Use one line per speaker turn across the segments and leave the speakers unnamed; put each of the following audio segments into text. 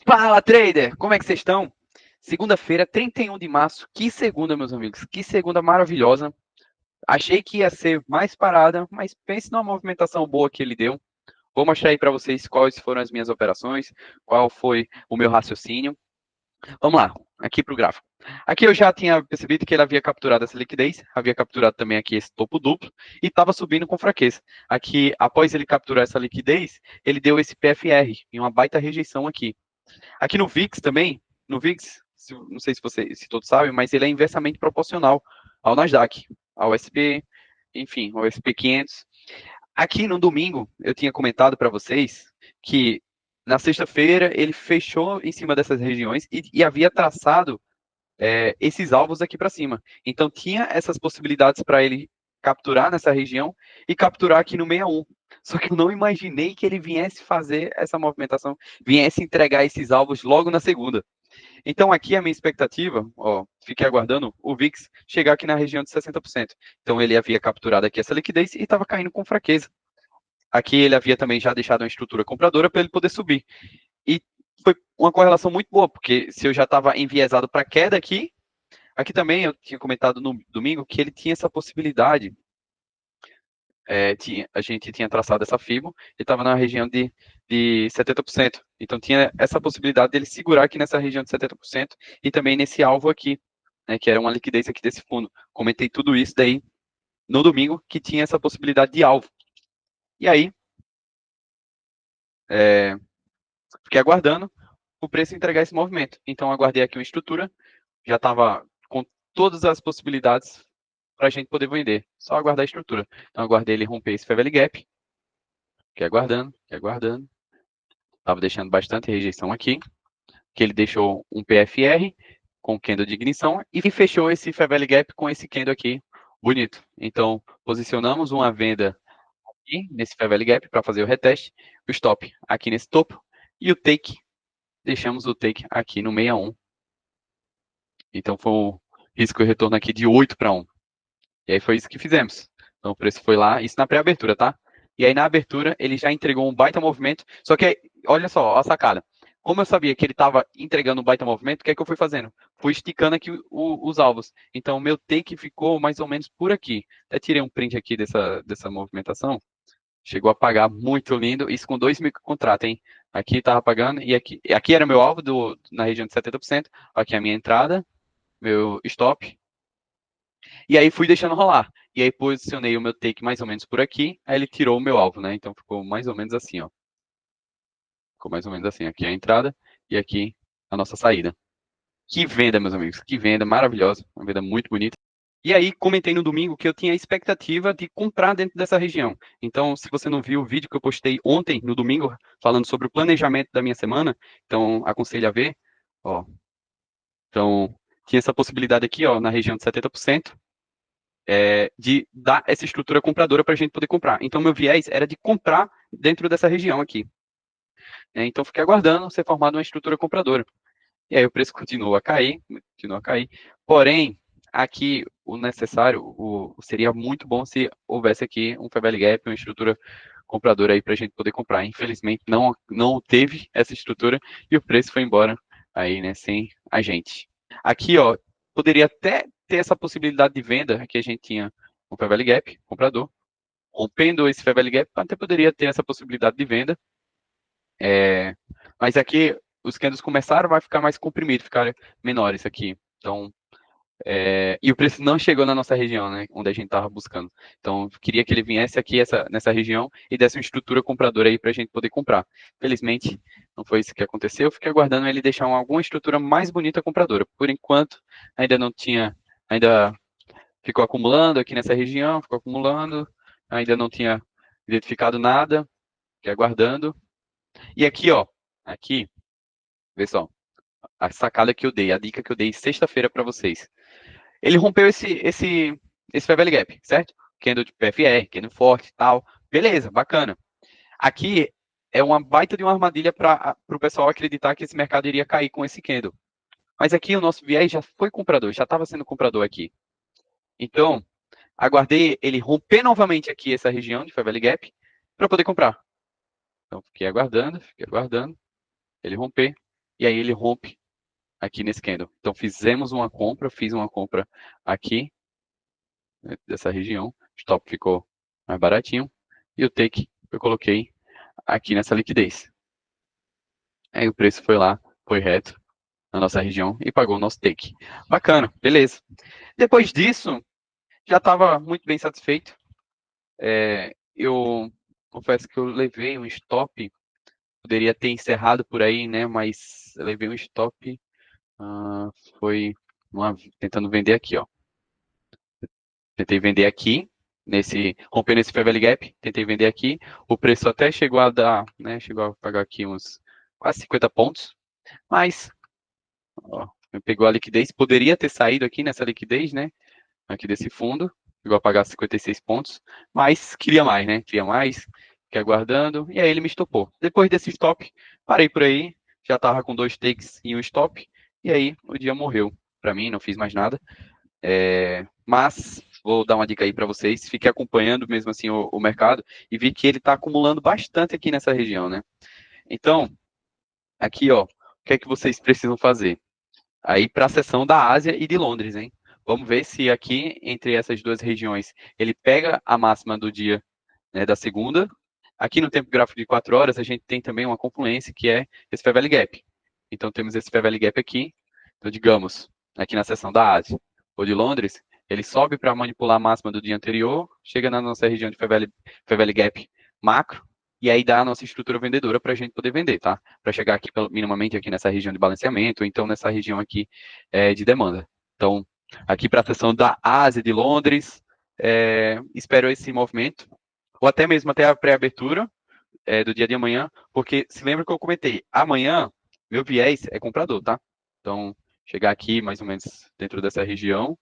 Fala, trader! Como é que vocês estão? Segunda-feira, 31 de março. Que segunda, meus amigos. Que segunda maravilhosa. Achei que ia ser mais parada, mas pense numa movimentação boa que ele deu. Vou mostrar aí para vocês quais foram as minhas operações, qual foi o meu raciocínio. Vamos lá, aqui para o gráfico. Aqui eu já tinha percebido que ele havia capturado essa liquidez, havia capturado também aqui esse topo duplo e estava subindo com fraqueza. Aqui, após ele capturar essa liquidez, ele deu esse PFR em uma baita rejeição aqui. Aqui no VIX também, no VIX, não sei se todos sabem, mas ele é inversamente proporcional ao Nasdaq, ao SP, enfim, ao SP 500. Aqui no domingo, eu tinha comentado para vocês que na sexta-feira ele fechou em cima dessas regiões e havia traçado esses alvos aqui para cima. Então tinha essas possibilidades para ele capturar nessa região e capturar aqui no 61. Só que eu não imaginei que ele viesse fazer essa movimentação, viesse entregar esses alvos logo na segunda. Então aqui a minha expectativa, ó, fiquei aguardando o VIX chegar aqui na região de 60%. Então ele havia capturado aqui essa liquidez e estava caindo com fraqueza. Aqui ele havia também já deixado uma estrutura compradora para ele poder subir. E foi uma correlação muito boa, porque se eu já estava enviesado para queda aqui, aqui também eu tinha comentado no domingo que ele tinha essa possibilidade. A gente tinha traçado essa FIBO e estava na região de 70%. Então tinha essa possibilidade dele segurar aqui nessa região de 70% e também nesse alvo aqui, né, que era uma liquidez aqui desse fundo. Comentei tudo isso daí no domingo, que tinha essa possibilidade de alvo. E aí, fiquei aguardando o preço entregar esse movimento. Então aguardei aqui uma estrutura, já estava com todas as possibilidades para a gente poder vender. Só aguardar a estrutura. Então aguardei ele romper esse Fair Value Gap. Fiquei aguardando, fiquei aguardando. Estava deixando bastante rejeição aqui. Que ele deixou um PFR com candle de ignição e fechou esse Fair Value Gap com esse candle aqui bonito. Então posicionamos uma venda aqui nesse Fair Value Gap para fazer o reteste, o stop aqui nesse topo e o take, deixamos o take aqui no 61. Então foi um risco e retorno aqui de 8 para 1. E aí foi isso que fizemos. Então o preço foi lá, isso na pré-abertura, tá? E aí na abertura ele já entregou um baita movimento, só que olha só, a sacada. Como eu sabia que ele estava entregando um baita movimento, o que é que eu fui fazendo? Fui esticando aqui os alvos. Então o meu take ficou mais ou menos por aqui. Até tirei um print aqui dessa movimentação. Chegou a pagar muito lindo, isso com 2 mil contratos, hein? Aqui estava pagando, e aqui era meu alvo na região de 70%. Aqui a minha entrada, meu stop, e aí fui deixando rolar. E aí posicionei o meu take mais ou menos por aqui, aí ele tirou o meu alvo, né? Então ficou mais ou menos assim, ó. Ficou mais ou menos assim. Aqui a entrada e aqui a nossa saída. Que venda, meus amigos. Que venda maravilhosa. Uma venda muito bonita. E aí, comentei no domingo que eu tinha a expectativa de comprar dentro dessa região. Então, se você não viu o vídeo que eu postei ontem, no domingo, falando sobre o planejamento da minha semana, então aconselho a ver. Ó. Então, tinha essa possibilidade aqui, ó, na região de 70%. De dar essa estrutura compradora para a gente poder comprar. Então, meu viés era de comprar dentro dessa região aqui. Então, fiquei aguardando ser formada uma estrutura compradora. E aí o preço continua a cair, continua a cair. Porém, aqui o necessário, seria muito bom se houvesse aqui um Fair Value Gap, uma estrutura compradora aí para a gente poder comprar. Infelizmente, não teve essa estrutura e o preço foi embora aí, né, sem a gente. Aqui, ó, poderia até ter essa possibilidade de venda, aqui a gente tinha um Fair Value Gap, comprador, rompendo esse Fair Value Gap, até poderia ter essa possibilidade de venda, mas aqui os candles começaram, vai ficar mais comprimido, ficar menores aqui. Então, e o preço não chegou na nossa região, né, onde a gente estava buscando. Então, queria que ele viesse aqui nessa região e desse uma estrutura compradora aí para a gente poder comprar. Felizmente, não foi isso que aconteceu. Eu fiquei aguardando ele deixar alguma estrutura mais bonita compradora. Por enquanto, ainda não tinha, ainda ficou acumulando aqui nessa região, ficou acumulando, ainda não tinha identificado nada, fiquei aguardando. E aqui, ó, aqui, vê só, a sacada que eu dei, a dica que eu dei sexta-feira para vocês. Ele rompeu esse Fair Value Gap, certo? Candle de PFR, candle forte e tal. Beleza, bacana. Aqui é uma baita de uma armadilha para o pessoal acreditar que esse mercado iria cair com esse candle. Mas aqui o nosso viés já foi comprador, já estava sendo comprador aqui. Então, aguardei ele romper novamente aqui essa região de Fair Value Gap para poder comprar. Então, fiquei aguardando, ele romper. e aí ele rompe aqui nesse candle. Então fizemos uma compra, fiz uma compra aqui, né, dessa região, o stop ficou mais baratinho, e o take eu coloquei aqui nessa liquidez. Aí o preço foi lá, foi reto na nossa região e pagou o nosso take. Bacana, beleza. Depois disso, já estava muito bem satisfeito. Eu confesso que eu levei um stop, poderia ter encerrado por aí, né? Mas eu levei um stop, foi tentando vender aqui, ó. Tentei vender aqui, rompendo esse Fair Value Gap, tentei vender aqui. O preço até chegou a dar, né? Chegou a pagar aqui uns quase 50 pontos, mas ó, pegou a liquidez, poderia ter saído aqui nessa liquidez, né? Aqui desse fundo, chegou a pagar 56 pontos, mas queria mais, né? Queria mais, fiquei aguardando, e aí ele me estopou. Depois desse stop, parei por aí, já estava com 2 takes e um stop, e aí o dia morreu. Para mim, não fiz mais nada. Mas vou dar uma dica aí para vocês, fiquei acompanhando mesmo assim o mercado e vi que ele está acumulando bastante aqui nessa região, né? Então, aqui, ó, o que é que vocês precisam fazer? Aí para a seção da Ásia e de Londres, hein? Vamos ver se aqui, entre essas duas regiões, ele pega a máxima do dia, né, da segunda. Aqui no tempo gráfico de 4 horas, a gente tem também uma confluência, que é esse Fair Value Gap. Então, temos esse Fair Value Gap aqui. Então, digamos, aqui na seção da Ásia ou de Londres, ele sobe para manipular a máxima do dia anterior, chega na nossa região de Fair Value Gap macro, e aí dá a nossa estrutura vendedora para a gente poder vender, tá? Para chegar aqui minimamente aqui nessa região de balanceamento, ou então nessa região aqui de demanda. Então, aqui para a seção da Ásia de Londres, espero esse movimento, ou até mesmo até a pré-abertura do dia de amanhã, porque se lembra que eu comentei, amanhã meu viés é comprador, tá? Então, chegar aqui mais ou menos dentro dessa região.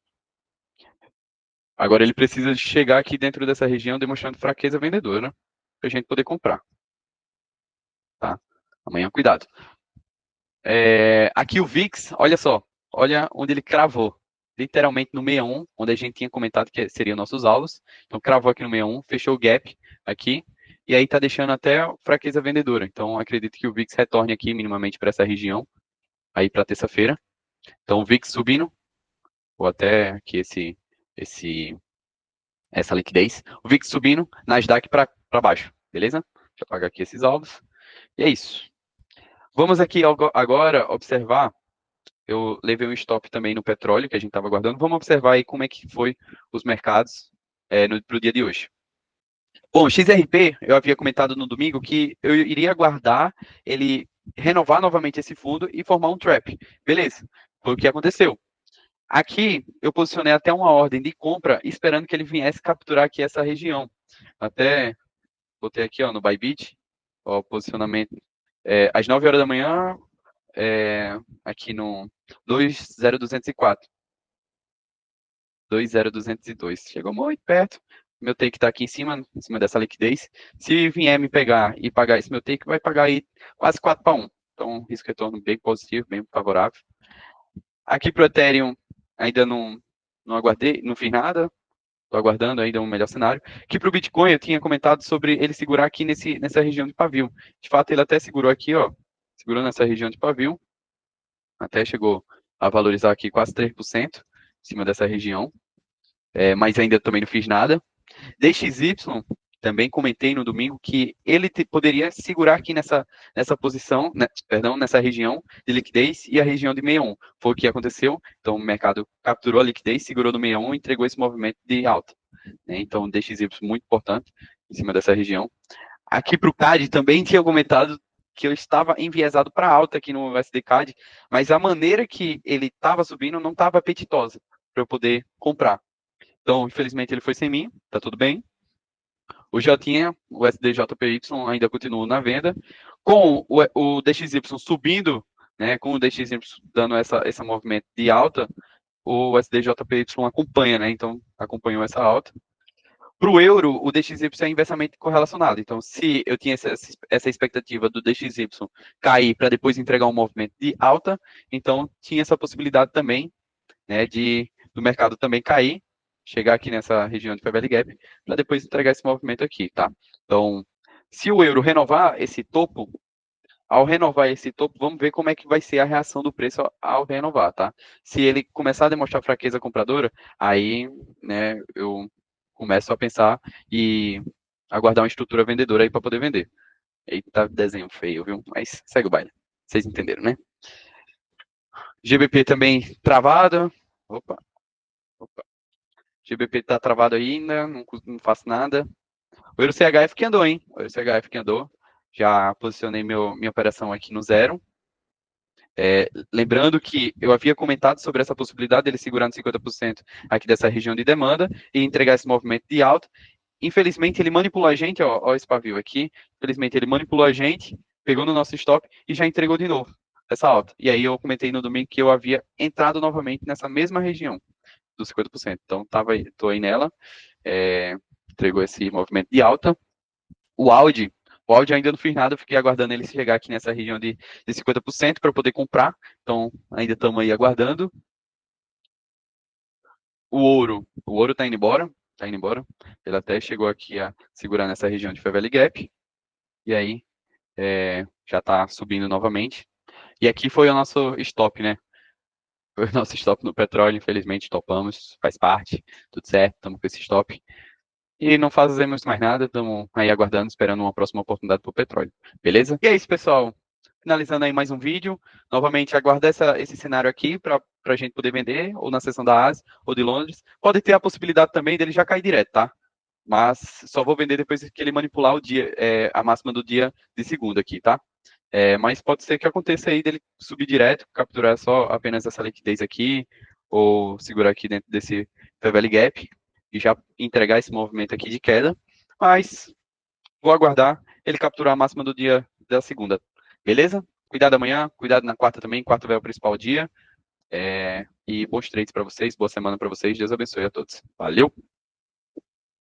Agora ele precisa chegar aqui dentro dessa região demonstrando fraqueza vendedora, para a gente poder comprar, tá? Amanhã, cuidado. Aqui o VIX, olha só, olha onde ele cravou. Literalmente no 61, onde a gente tinha comentado que seriam nossos alvos. Então, cravou aqui no 61, fechou o gap aqui, e aí está deixando até fraqueza vendedora. Então, acredito que o VIX retorne aqui minimamente para essa região, aí para terça-feira. Então, o VIX subindo, ou até aqui essa liquidez. O VIX subindo, Nasdaq para baixo, beleza? Deixa eu apagar aqui esses alvos. E é isso. Vamos aqui agora observar. Eu levei um stop também no petróleo, que a gente estava aguardando. Vamos observar aí como é que foi os mercados para o dia de hoje. Bom, XRP, eu havia comentado no domingo que eu iria aguardar ele renovar novamente esse fundo e formar um trap. Beleza, foi o que aconteceu. Aqui, eu posicionei até uma ordem de compra, esperando que ele viesse capturar aqui essa região. Até botei aqui ó, no Bybit, ó, o posicionamento às 9 horas da manhã, aqui no 20204. 20202. Chegou muito perto. Meu take está aqui em cima dessa liquidez. Se vier me pegar e pagar esse meu take, vai pagar aí quase 4 para 1. Então, risco retorno bem positivo, bem favorável. Aqui para o Ethereum, ainda não aguardei, não fiz nada. Estou aguardando ainda um melhor cenário. Aqui para o Bitcoin, eu tinha comentado sobre ele segurar aqui nessa região de pavio. De fato, ele até segurou aqui, ó. Segurou nessa região de pavio. Até chegou a valorizar aqui quase 3% em cima dessa região. Mas ainda também não fiz nada. DXY, também comentei no domingo que ele poderia segurar aqui nessa posição, né, perdão, nessa região de liquidez e a região de 61. Foi o que aconteceu. Então, o mercado capturou a liquidez, segurou no 61 e entregou esse movimento de alta. Né? Então, DXY muito importante em cima dessa região. Aqui para o CAD também tinha comentado que eu estava enviesado para alta aqui no USD CAD, mas a maneira que ele estava subindo não estava apetitosa para eu poder comprar. Então, infelizmente, ele foi sem mim, tá tudo bem. O Jotinha, o SDJPY ainda continua na venda. Com o DXY subindo, né, com o DXY dando esse movimento de alta, o SDJPY acompanha, né, então acompanhou essa alta. Para o euro, o DXY é inversamente correlacionado. Então, se eu tinha essa expectativa do DXY cair para depois entregar um movimento de alta, então tinha essa possibilidade também, né, do mercado também cair, chegar aqui nessa região de Fair Value Gap, para depois entregar esse movimento aqui, tá? Então, se o euro renovar esse topo ao renovar esse topo, vamos ver como é que vai ser a reação do preço ao renovar, tá? Se ele começar a demonstrar fraqueza compradora, aí, né, eu começo a pensar e aguardar uma estrutura vendedora aí para poder vender. Eita, desenho feio, viu? Mas segue o baile. Vocês entenderam, né? GBP também travado. Opa, opa. GBP tá travado ainda, não faço nada. O Euro CHF que andou, hein? O Euro CHF que andou. Já posicionei minha operação aqui no zero. Lembrando que eu havia comentado sobre essa possibilidade dele segurar nos 50% aqui dessa região de demanda e entregar esse movimento de alta. Infelizmente, ele manipulou a gente, ó esse pavio aqui. Infelizmente, ele manipulou a gente, pegou no nosso stop e já entregou de novo essa alta. E aí eu comentei no domingo que eu havia entrado novamente nessa mesma região dos 50%. Então, tô aí nela, entregou esse movimento de alta. O Audi, ainda não fiz nada, eu fiquei aguardando ele chegar aqui nessa região de 50% para poder comprar. Então, ainda estamos aí aguardando. O ouro está indo embora, tá indo embora. Ele até chegou aqui a segurar nessa região de Fair Valley Gap. E aí, já está subindo novamente. E aqui foi o nosso stop, né? Foi o nosso stop no petróleo, infelizmente topamos, faz parte, tudo certo, estamos com esse stop. E não fazemos mais nada, estamos aí aguardando, esperando uma próxima oportunidade para o petróleo. Beleza? E é isso, pessoal. Finalizando aí mais um vídeo. Novamente, aguardar esse cenário aqui para a gente poder vender, ou na seção da Ásia, ou de Londres. Pode ter a possibilidade também dele já cair direto, tá? Mas só vou vender depois que ele manipular o dia, a máxima do dia de segunda aqui, tá? Mas pode ser que aconteça aí dele subir direto, capturar só apenas essa liquidez aqui, ou segurar aqui dentro desse Fair Value Gap e já entregar esse movimento aqui de queda. Mas vou aguardar ele capturar a máxima do dia da segunda. Beleza? Cuidado amanhã, cuidado na quarta também. Quarta vai o principal dia. E bons trades para vocês, boa semana para vocês. Deus abençoe a todos. Valeu!